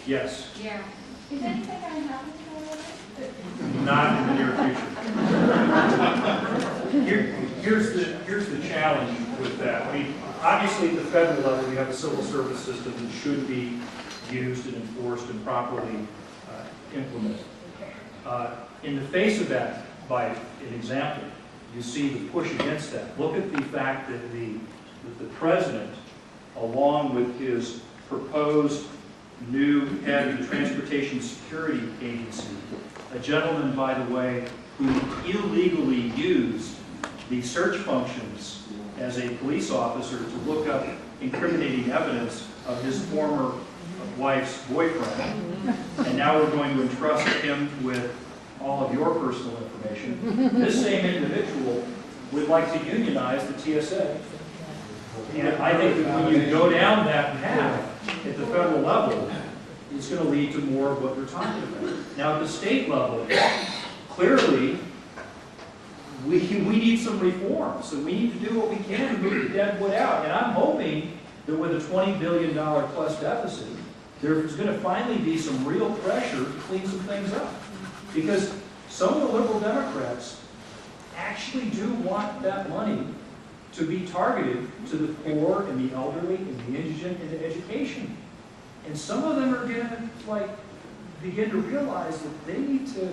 Yes. Yeah. Is anything going to happen to that? Not in the near future. Here's the challenge with that. I mean, obviously at the federal level, we have a civil service system that should be used and enforced and properly implemented. In the face of that, by an example, you see the push against that. Look at the fact that the president, along with his proposed new head of the Transportation Security Agency, a gentleman, by the way, who illegally used the search functions as a police officer to look up incriminating evidence of his former wife's boyfriend, and now we're going to entrust him with all of your personal information. This same individual would like to unionize the TSA. And I think that when you go down that path at the federal level, it's going to lead to more of what they're talking about. Now, at the state level, clearly, we need some reforms. So we need to do what we can to move the deadwood out. And I'm hoping that with a $20 billion plus deficit, there's going to finally be some real pressure to clean some things up. Because some of the liberal Democrats actually do want that money to be targeted to the poor and the elderly and the indigent and the education. And some of them are going to begin to realize that they need to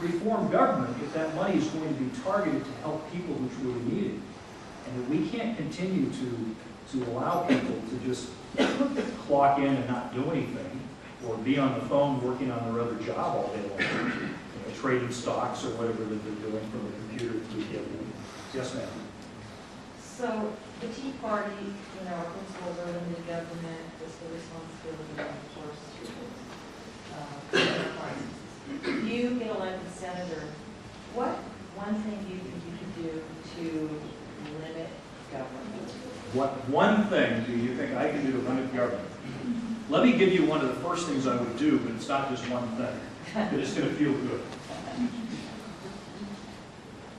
reform government if that money is going to be targeted to help people who truly need it. And that we can't continue to allow people to just clock in and not do anything, or be on the phone working on their other job all day long, trading stocks or whatever that they're doing from a computer through the other. Yes, ma'am. So the Tea Party, our principles are limited government, fiscal responsibility, and of course, you get elected senator. What one thing do you think you could do to limit government? What one thing do you think I can do to limit government? Let me give you one of the first things I would do, but it's not just one thing. But it's going to feel good.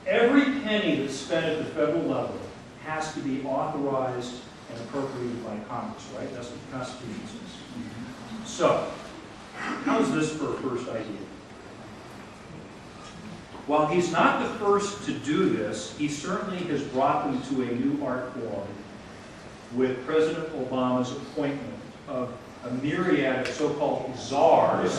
Every penny that's spent at the federal level has to be authorized and appropriated by Congress, right? That's what the Constitution says. So, how's this for a first idea? While he's not the first to do this, he certainly has brought them to a new art form with President Obama's appointment of a myriad of so-called czars,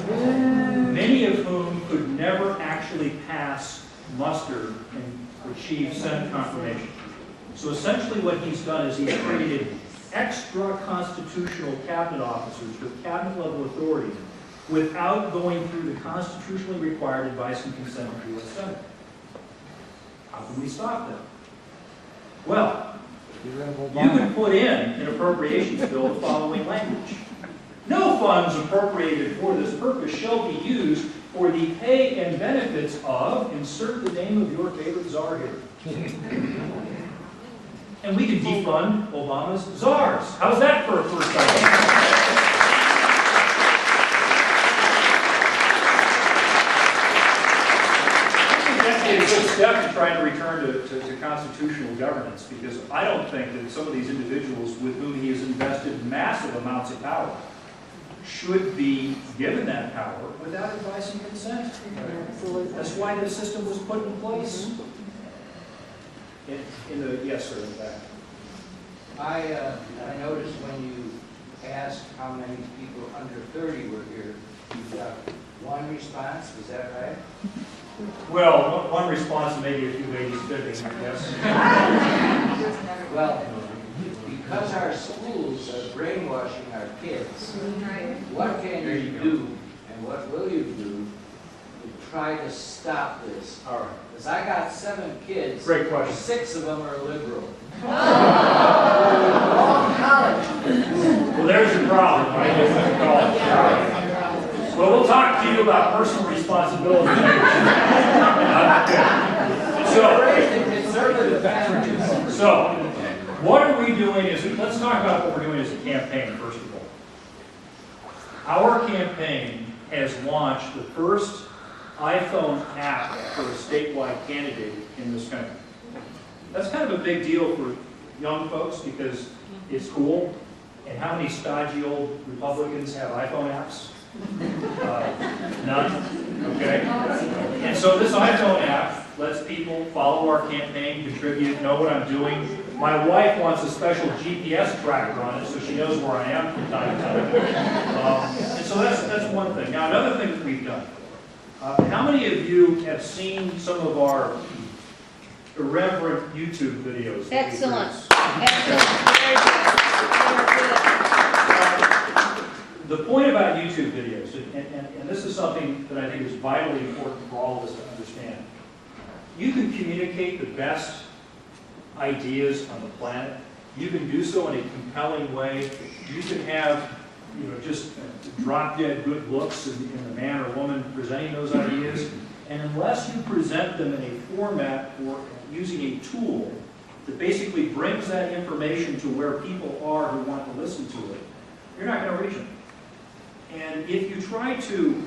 many of whom could never actually pass muster and achieve Senate confirmation. So essentially what he's done is he's created extra constitutional cabinet officers with cabinet level authority without going through the constitutionally required advice and consent of the U.S. Senate. How can we stop that? Well, you could put in an appropriations bill the following language. No funds appropriated for this purpose shall be used for the pay and benefits of, insert the name of your favorite czar here. And we can defund Obama's czars. How's that for a first idea? That'd be a good step to try to return to constitutional governance, because I don't think that some of these individuals with whom he has invested massive amounts of power should be given that power without advice and consent. That's why the system was put in place. Yes, sir, in the back. I noticed when you asked how many people under 30 were here, you got one response. Was that right? Well, one response, maybe a few ladies fibbing, I guess. Well, because our schools are brainwashing our kids, what can you do and what will you do to try to stop this? All right. Because I got 7 kids. Great question. 6 of them are liberal. All college. Well, there's your problem, right? Well, we'll talk to you about personal responsibility. So, what are we doing let's talk about what we're doing as a campaign, first of all. Our campaign has launched the first iPhone app for a statewide candidate in this country. That's kind of a big deal for young folks because it's cool. And how many stodgy old Republicans have iPhone apps? None, okay? And so this iPhone app lets people follow our campaign, contribute, know what I'm doing. My wife wants a special GPS tracker on it so she knows where I am from time to time. And so that's one thing. Now another thing that we've done, how many of you have seen some of our irreverent YouTube videos? Excellent. Excellent. Very good. Very good. The point about YouTube videos, and this is something that I think is vitally important for all of us to understand, you can communicate the best ideas on the planet. You can do so in a compelling way. You can have, just drop-dead good looks in the man or woman presenting those ideas. And unless you present them in a format or using a tool that basically brings that information to where people are who want to listen to it, you're not going to reach them. And if you try to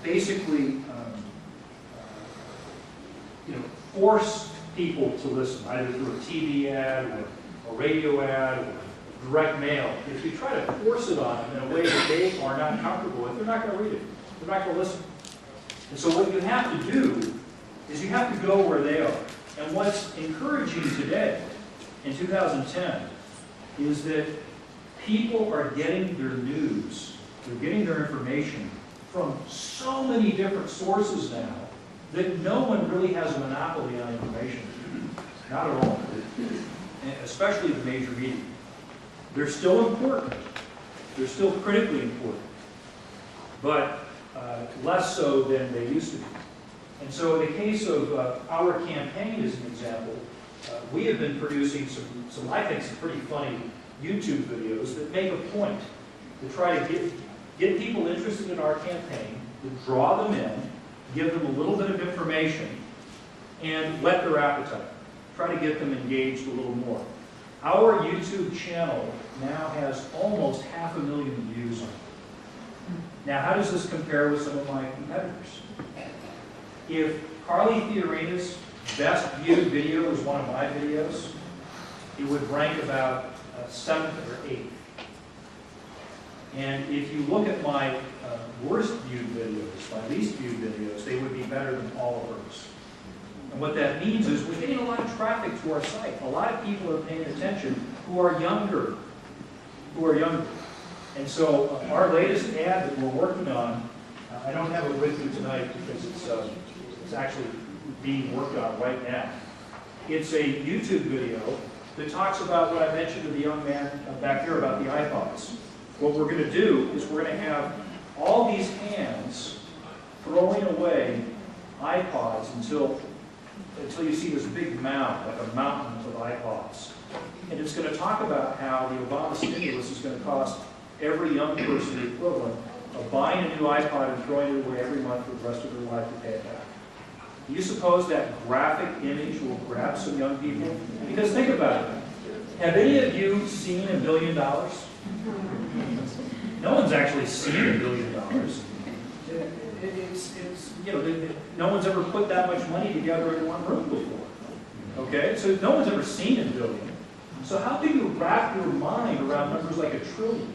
basically force people to listen, either through a TV ad or a radio ad or direct mail, if you try to force it on them in a way that they are not comfortable with, they're not going to read it. They're not going to listen. And so what you have to do is you have to go where they are. And what's encouraging today, in 2010, is that people are getting their news, they're getting their information from so many different sources now that no one really has a monopoly on information. Not at all. And especially the major media. They're still important. They're still critically important. But less so than they used to be. And so in the case of our campaign as an example, we have been producing some, I think, some pretty funny YouTube videos that make a point to try to get people interested in our campaign, to draw them in, give them a little bit of information, and whet their appetite. Try to get them engaged a little more. Our YouTube channel now has almost 500,000 views on it. Now, how does this compare with some of my competitors? If Carly Fiorina's best viewed video is one of my videos, it would rank about 7th or 8th. And if you look at my worst viewed videos, my least viewed videos, they would be better than all of hers. And what that means is we're getting a lot of traffic to our site. A lot of people are paying attention who are younger. And so our latest ad that we're working on, I don't have it with me tonight because it's actually being worked on right now. It's a YouTube video that talks about what I mentioned to the young man back here about the iPods. What we're going to do is we're going to have all these hands throwing away iPods until you see this big mound, like a mountain of iPods. And it's going to talk about how the Obama stimulus is going to cost every young person the equivalent of buying a new iPod and throwing it away every month for the rest of their life to pay it back. Do you suppose that graphic image will grab some young people? Because think about it. Have any of you seen $1 billion? No one's actually seen $1 billion. No one's ever put that much money together in one room before. Okay? So no one's ever seen $1 billion. So how do you wrap your mind around numbers like $1 trillion?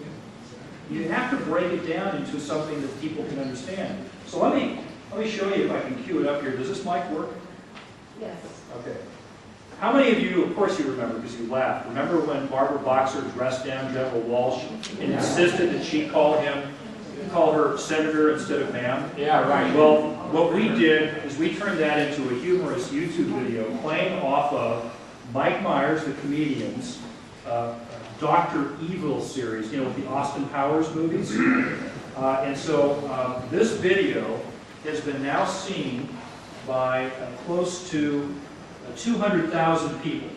You have to break it down into something that people can understand. So let me show you if I can cue it up here. Does this mic work? Yes. Okay. How many of you, of course you remember because you laughed, remember when Barbara Boxer dressed down General Walsh and insisted that she call her senator instead of ma'am? Yeah, right. Well, what we did is we turned that into a humorous YouTube video playing off of Mike Myers, the comedian's Dr. Evil series, with the Austin Powers movies. And so this video has been now seen by close to 200,000 people.